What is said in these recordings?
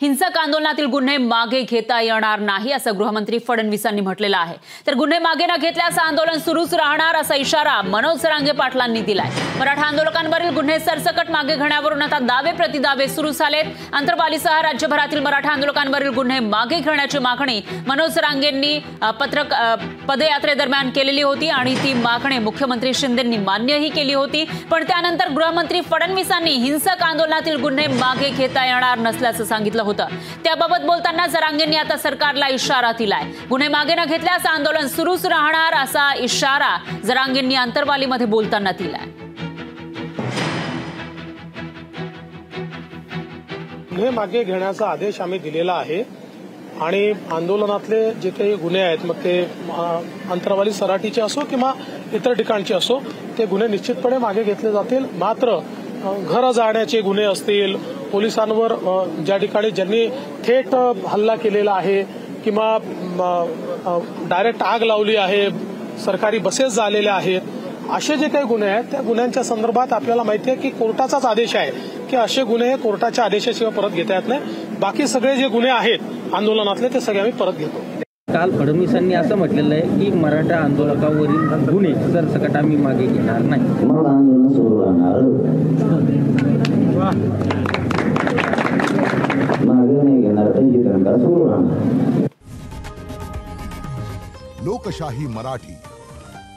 हिंसक आंदोलनातील गुन्हे मागे घेता येणार नाही असं गृहमंत्री फडणवीसांनी म्हटलेलं आहे। तर गुन्हे मागे न घेतल्यास आंदोलन सुरूच राहणार असा इशारा मनोज जरांगे पाटलांनी दिलाय। मराठा आंदोलकांवरील गुन्हे सरसकट मागे घेण्यावरून आता दावे प्रतिदावे सुरू झालेत। अंतरवालीसह राज्यभरातील मराठा आंदोलकांवरील गुन्हे मागे घेण्याची मागणी मनोज जरांगेंनी पदयात्रेदरम्यान केलेली होती आणि ती मागणी मुख्यमंत्री शिंदेंनी मान्यही केली होती। पण त्यानंतर गृहमंत्री फडणवीसांनी हिंसक आंदोलनातील गुन्हे मागे घेता येणार नसल्याचं सांगितलं। त्याबाबत बोलताना जरांगेंनी आता सरकारला इशारा दिलाय। गुन्हे मागे न घेतल्यास आंदोलन सुरूच राहणार असा इशारा जरांगेंनी अंतरवालीमध्ये बोलताना दिलाय। गुन्हे मागे घेण्याचा आदेश आम्ही दिलेला आहे आणि आंदोलनातले जे काही गुन्हे आहेत मग ते अंतरवाली सराटीचे असो किंवा इतर ठिकाणचे असो ते गुन्हे निश्चितपणे मागे घेतले जातील। मात्र घर जाळण्याचे गुन्हे असतील, पोलिसांवर ज्या ठिकाणी ज्यांनी थेट हल्ला केलेला आहे किंवा डायरेक्ट आग लावली आहे, सरकारी बसेस जाळलेल्या आहेत, असे जे काही गुन्हे आहेत त्या गुन्ह्यांच्या संदर्भात आपल्याला माहिती आहे की कोर्टाचाच आदेश आहे की असे गुन्हे कोर्टाच्या आदेशाशिवाय परत घेता येत नाही। बाकी सगळे जे गुन्हे आहेत आंदोलनातले ते सगळे आम्ही परत घेतो। काल फडणवीसांनी असं म्हटलेलं आहे की मराठा आंदोलकावरील गुन्हे सरसकट आम्ही मागे घेणार नाही। आंदोलन सुरू राहणार, मागे नाही घेणार, सुरू राहणार। लोकशाही मराठी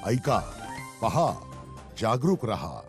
ऐका, पहा, जागरूक रहा।